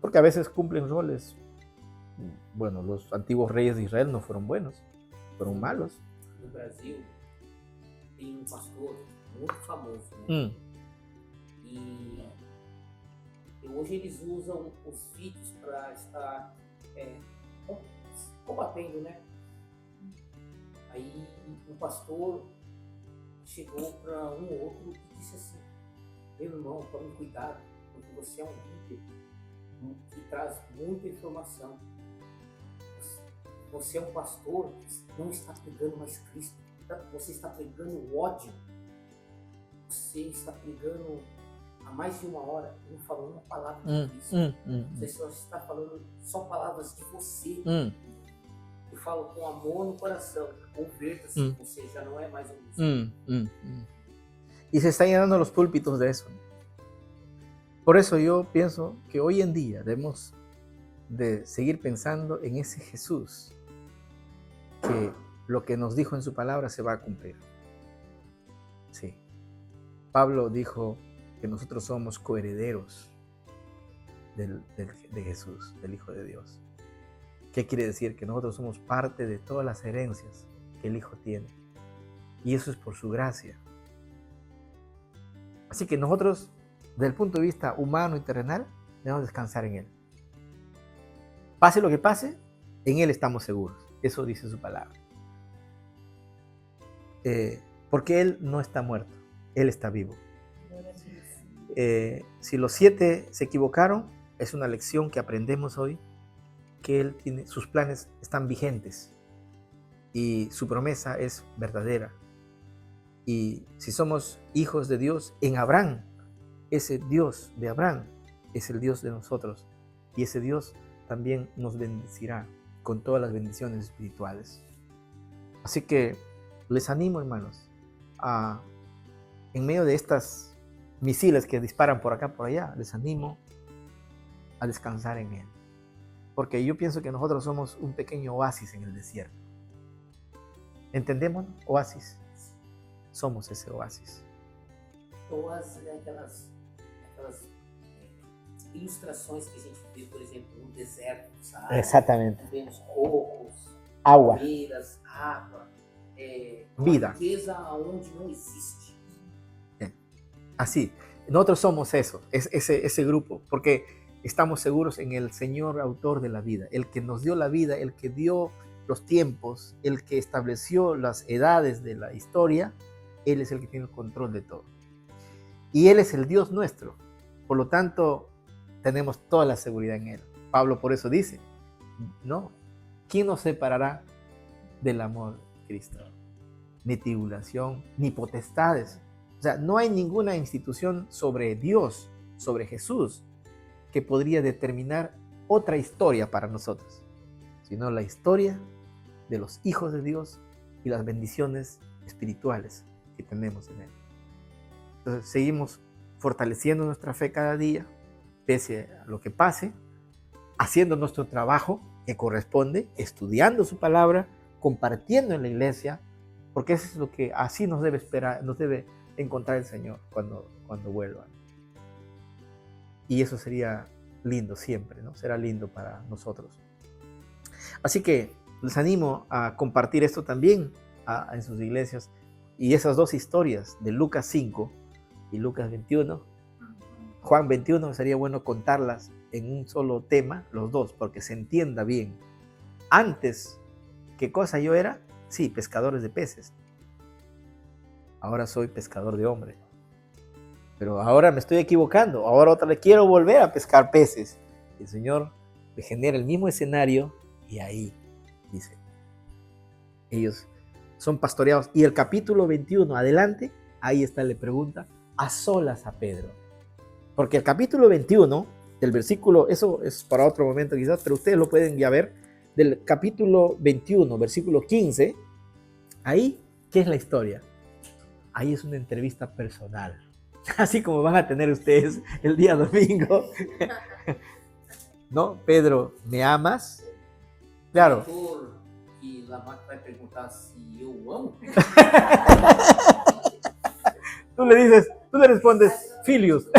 Porque a veces cumplen roles. Bueno, los antiguos reyes de Israel no fueron buenos, fueron malos. No Brasil tem pastor muito famoso, né? E hoje eles usam os filhos para estar combatendo, né? Aí um pastor chegou para um outro e disse assim: meu irmão, tome cuidado, porque você é um líder que traz muita informação. Você é um pastor que não está pregando mais Cristo, você está pregando ódio, você está pregando há mais de 1 hora e não falou uma palavra de Cristo. Você só está falando só palavras de você. Eu falo com amor no coração, converta-se, você já não é mais um discípulo. Y se están llenando los púlpitos de eso. Por eso yo pienso que hoy en día debemos de seguir pensando en ese Jesús, que lo que nos dijo en su palabra se va a cumplir. Sí. Pablo dijo que nosotros somos coherederos de Jesús, del Hijo de Dios. ¿Qué quiere decir? Que nosotros somos parte de todas las herencias que el Hijo tiene. Y eso es por su gracia. Así que nosotros, desde el punto de vista humano y terrenal, debemos descansar en Él. Pase lo que pase, en Él estamos seguros. Eso dice su palabra. Porque Él no está muerto, Él está vivo. Si los 7 se equivocaron, es una lección que aprendemos hoy, que Él tiene, sus planes están vigentes y su promesa es verdadera. Y si somos hijos de Dios, en Abraham, ese Dios de Abraham es el Dios de nosotros. Y ese Dios también nos bendecirá con todas las bendiciones espirituales. Así que les animo, hermanos, en medio de estas misiles que disparan por acá, por allá, les animo a descansar en Él. Porque yo pienso que nosotros somos un pequeño oasis en el desierto. ¿Entendemos? Oasis. Somos ese oasis. Oasis é aquelas ilustrações que a gente vê, por exemplo, no deserto, sabe? Exatamente. Vemos cocos, Agua. palmeiras, água, vida. Uma riqueza onde não existe. Así, nosotros somos eso, ese grupo, porque estamos seguros en el Señor autor de la vida, el que nos dio la vida, el que dio los tiempos, el que estableció las edades de la historia. Él es el que tiene el control de todo. Y Él es el Dios nuestro. Por lo tanto, tenemos toda la seguridad en Él. Pablo por eso dice, no, ¿quién nos separará del amor de Cristo? Ni tribulación, ni potestades. O sea, no hay ninguna institución sobre Dios, sobre Jesús, que podría determinar otra historia para nosotros, sino la historia de los hijos de Dios y las bendiciones espirituales que tenemos en Él. Entonces seguimos fortaleciendo nuestra fe cada día, pese a lo que pase, haciendo nuestro trabajo que corresponde, estudiando su palabra, compartiendo en la iglesia, porque eso es lo que así nos debe esperar, nos debe encontrar el Señor cuando vuelva. Y eso sería lindo siempre, ¿no? Será lindo para nosotros. Así que les animo a compartir esto también en sus iglesias. Y esas dos historias de Lucas 5 y Lucas 21, Juan 21, sería bueno contarlas en un solo tema, los dos, porque se entienda bien. Antes, ¿qué cosa yo era? Sí, pescadores de peces. Ahora soy pescador de hombres. Pero ahora me estoy equivocando. Ahora otra vez quiero volver a pescar peces. El Señor me genera el mismo escenario y ahí, dice, ellos son pastoreados. Y el capítulo 21, adelante, ahí está, le pregunta a solas a Pedro. Porque el capítulo 21, del versículo, eso es para otro momento quizás, pero ustedes lo pueden ya ver, del capítulo 21, versículo 15, ahí, ¿qué es la historia? Ahí es una entrevista personal. Así como van a tener ustedes el día domingo. ¿No? Pedro, ¿me amas? Claro. Que Lamarck vai perguntar se eu amo. Tú le respondes, Filius.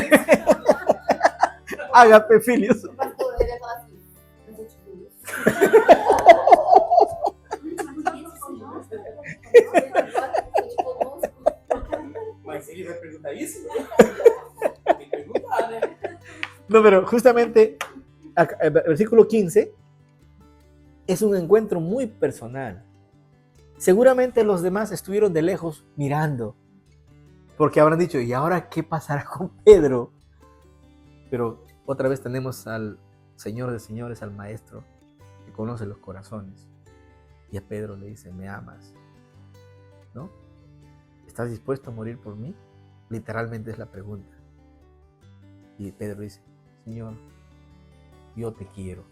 Ágape, Filius. O pastor ele ia falar assim, mas eu te fui. Mas ele vai perguntar isso? Tem que perguntar, né? No, pero justamente el versículo 15 es un encuentro muy personal. Seguramente los demás estuvieron de lejos mirando, porque habrán dicho, ¿y ahora qué pasará con Pedro? Pero otra vez tenemos al Señor de señores, al Maestro, que conoce los corazones. Y a Pedro le dice, ¿me amas? ¿No? ¿Estás dispuesto a morir por mí? Literalmente es la pregunta. Y Pedro dice, Señor, yo te quiero.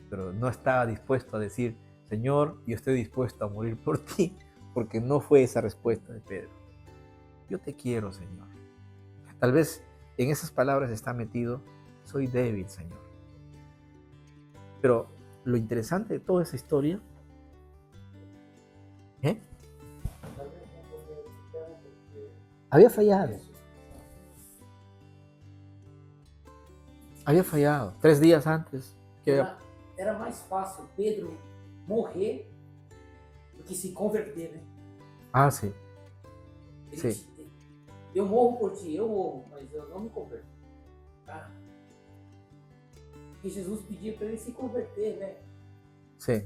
Pero no estaba dispuesto a decir, Señor, yo estoy dispuesto a morir por ti, porque no fue esa respuesta de Pedro. Yo te quiero, Señor. Tal vez en esas palabras está metido, soy débil, Señor. Pero lo interesante de toda esa historia, Había fallado. Había fallado. 3 días antes. Era mais fácil Pedro morrer do que se converter, né? Ah, sí. Ele, Sí. Eu morro por ti, eu morro, mas eu não me converto. Tá? E Jesus pedia para ele se converter, né? Sí,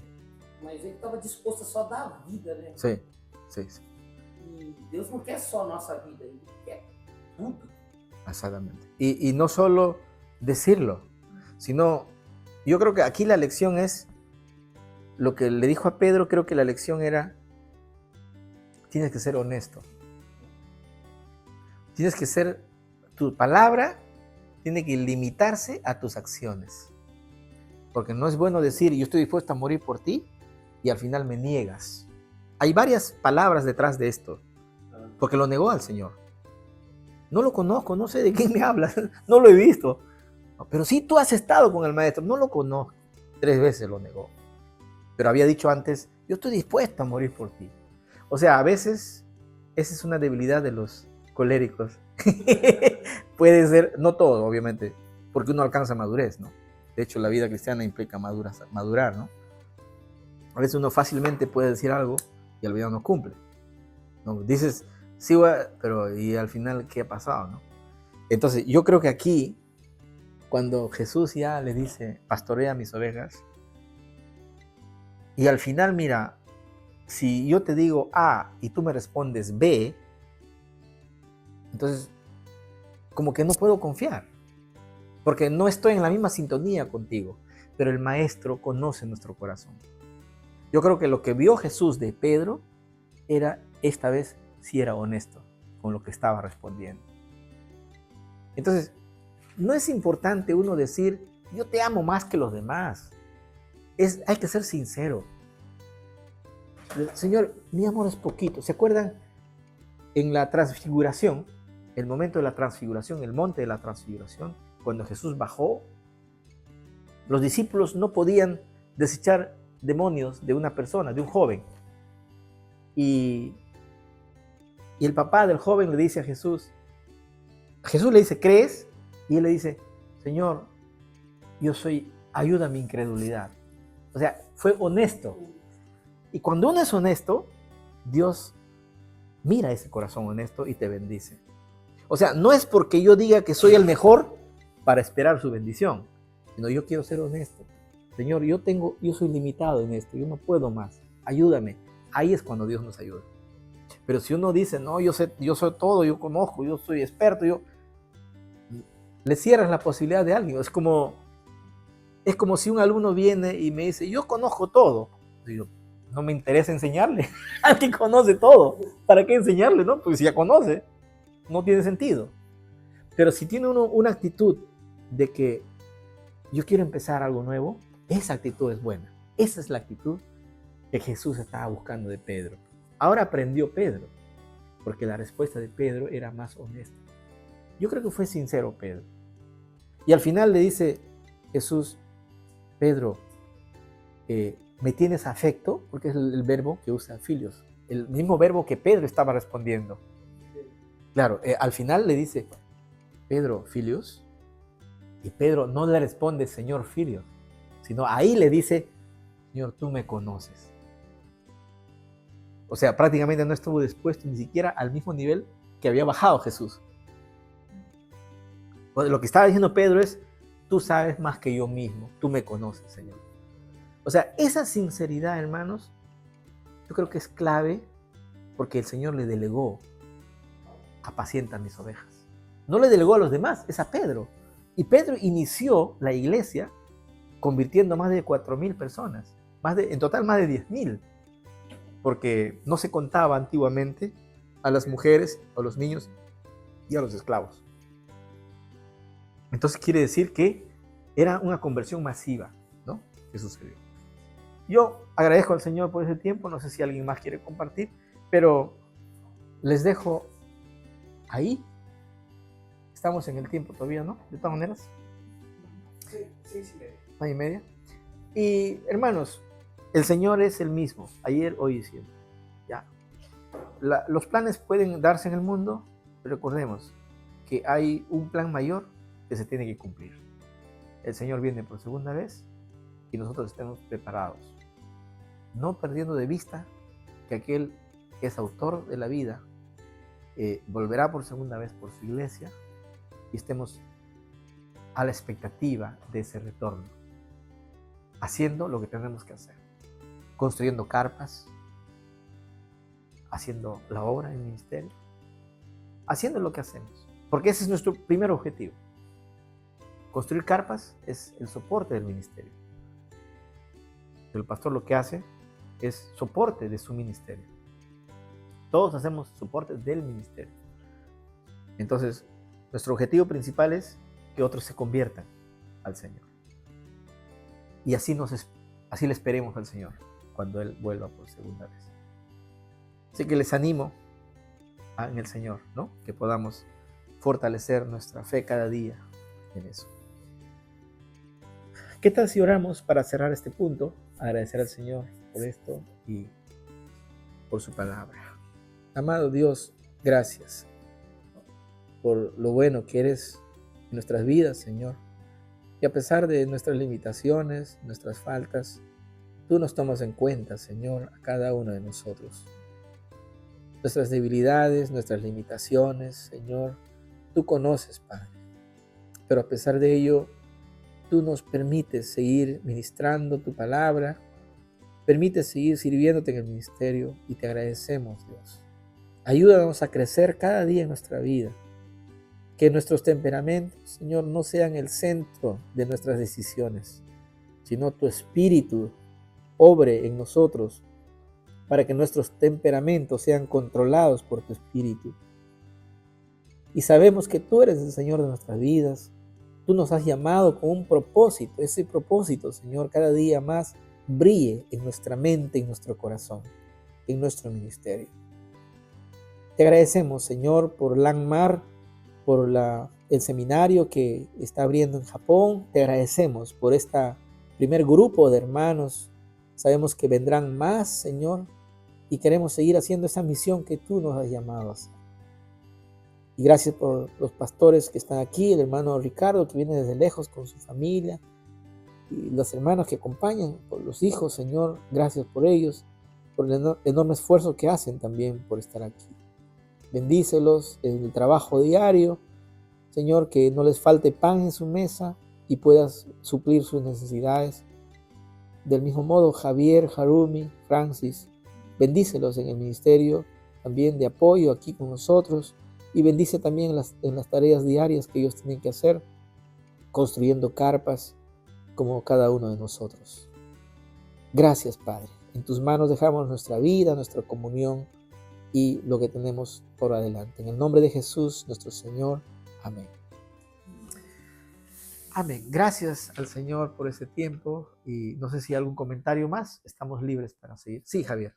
Mas ele estava disposto a só dar a vida, né? sí, sí, sí. E Deus não quer só a nossa vida, Ele quer tudo. Exactamente. Y no solo decirlo, sino yo creo que aquí la lección es lo que le dijo a Pedro. Creo que la lección era: tienes que ser honesto. Tienes que ser, tu palabra tiene que limitarse a tus acciones. Porque no es bueno decir, yo estoy dispuesto a morir por ti, y al final me niegas. Hay varias palabras detrás de esto, porque lo negó al Señor. No lo conozco, no sé de quién me hablas, no lo he visto. Pero sí, tú has estado con el maestro, no lo conozco. 3 veces lo negó. Pero había dicho antes, yo estoy dispuesto a morir por ti. O sea, a veces esa es una debilidad de los coléricos. Puede ser, no todo, obviamente, porque uno alcanza madurez, ¿no? De hecho, la vida cristiana implica madurar, ¿no? A veces uno fácilmente puede decir algo y al final no cumple, ¿no? Dices, sí, pero ¿y al final qué ha pasado, no? Entonces, yo creo que aquí, cuando Jesús ya le dice, pastorea mis ovejas, y al final, mira, si yo te digo A y tú me respondes B, entonces, como que no puedo confiar, porque no estoy en la misma sintonía contigo, pero el maestro conoce nuestro corazón. Yo creo que lo que vio Jesús de Pedro era, esta vez, si era honesto con lo que estaba respondiendo. Entonces, no es importante uno decir, yo te amo más que los demás. Hay que ser sincero. Señor, mi amor es poquito. ¿Se acuerdan? En la transfiguración, el momento de la transfiguración, el monte de la transfiguración, cuando Jesús bajó, los discípulos no podían desechar demonios de una persona, de un joven. Y el papá del joven le dice a Jesús le dice, ¿crees? Y él le dice, Señor, ayuda a mi incredulidad. O sea, fue honesto. Y cuando uno es honesto, Dios mira ese corazón honesto y te bendice. O sea, no es porque yo diga que soy el mejor para esperar su bendición, sino yo quiero ser honesto. Señor, yo soy limitado en esto, yo no puedo más, ayúdame. Ahí es cuando Dios nos ayuda. Pero si uno dice, no, yo soy todo, yo conozco, yo soy experto, le cierras la posibilidad de alguien. Es como si un alumno viene y me dice, yo conozco todo. Digo, no me interesa enseñarle. Alguien conoce todo. ¿Para qué enseñarle, no? Porque si ya conoce, no tiene sentido. Pero si tiene uno una actitud de que yo quiero empezar algo nuevo, esa actitud es buena. Esa es la actitud que Jesús estaba buscando de Pedro. Ahora aprendió Pedro, porque la respuesta de Pedro era más honesta. Yo creo que fue sincero Pedro. Y al final le dice Jesús, Pedro, ¿me tienes afecto? Porque es el verbo que usa Filios, el mismo verbo que Pedro estaba respondiendo. Claro, al final le dice, Pedro, Filios, y Pedro no le responde, Señor Filios, sino ahí le dice, Señor, tú me conoces. O sea, prácticamente no estuvo dispuesto ni siquiera al mismo nivel que había bajado Jesús. Lo que estaba diciendo Pedro es, tú sabes más que yo mismo, tú me conoces, Señor. O sea, esa sinceridad, hermanos, yo creo que es clave, porque el Señor le delegó, apacienta mis ovejas. No le delegó a los demás, es a Pedro. Y Pedro inició la iglesia convirtiendo a más de 4,000 personas, en total más de 10,000, porque no se contaba antiguamente a las mujeres, a los niños y a los esclavos. Entonces quiere decir que era una conversión masiva, ¿no?, que sucedió. Yo agradezco al Señor por ese tiempo, no sé si alguien más quiere compartir, pero les dejo ahí. Estamos en el tiempo todavía, ¿no? De todas maneras. Sí. 1:30. Y hermanos, el Señor es el mismo, ayer, hoy y siempre. Ya. Los planes pueden darse en el mundo, recordemos que hay un plan mayor que se tiene que cumplir. El Señor viene por segunda vez y nosotros estemos preparados, no perdiendo de vista que aquel que es autor de la vida volverá por segunda vez por su iglesia y estemos a la expectativa de ese retorno, haciendo lo que tenemos que hacer, construyendo carpas, haciendo la obra en el ministerio, haciendo lo que hacemos, porque ese es nuestro primer objetivo. Construir carpas es el soporte del ministerio. El pastor lo que hace es soporte de su ministerio. Todos hacemos soporte del ministerio. Entonces, nuestro objetivo principal es que otros se conviertan al Señor. Y así le esperemos al Señor cuando Él vuelva por segunda vez. Así que les animo en el Señor, ¿no? Que podamos fortalecer nuestra fe cada día en eso. ¿Qué tal si oramos para cerrar este punto? Agradecer al Señor por esto y por su palabra. Amado Dios, gracias por lo bueno que eres en nuestras vidas, Señor. Y a pesar de nuestras limitaciones, nuestras faltas, tú nos tomas en cuenta, Señor, a cada uno de nosotros. Nuestras debilidades, nuestras limitaciones, Señor, tú conoces, Padre. Pero a pesar de ello, tú nos permites seguir ministrando tu palabra, permites seguir sirviéndote en el ministerio y te agradecemos, Dios. Ayúdanos a crecer cada día en nuestra vida. Que nuestros temperamentos, Señor, no sean el centro de nuestras decisiones, sino tu espíritu obre en nosotros para que nuestros temperamentos sean controlados por tu espíritu. Y sabemos que tú eres el Señor de nuestras vidas. Tú nos has llamado con un propósito. Ese propósito, Señor, cada día más brille en nuestra mente, en nuestro corazón, en nuestro ministerio. Te agradecemos, Señor, por Landmark, por el seminario que está abriendo en Japón. Te agradecemos por este primer grupo de hermanos. Sabemos que vendrán más, Señor, y queremos seguir haciendo esa misión que tú nos has llamado a hacer. Y gracias por los pastores que están aquí, el hermano Ricardo que viene desde lejos con su familia, y los hermanos que acompañan, por los hijos, Señor, gracias por ellos, por el enorme esfuerzo que hacen también por estar aquí. Bendícelos en el trabajo diario, Señor, que no les falte pan en su mesa y puedas suplir sus necesidades. Del mismo modo, Javier, Harumi, Francis, bendícelos en el ministerio también de apoyo aquí con nosotros y bendice también en las tareas diarias que ellos tienen que hacer, construyendo carpas como cada uno de nosotros. Gracias, Padre. En tus manos dejamos nuestra vida, nuestra comunión y lo que tenemos por adelante. En el nombre de Jesús, nuestro Señor. Amén. Amén. Gracias al Señor por ese tiempo y no sé si hay algún comentario más. Estamos libres para seguir. Sí, Javier.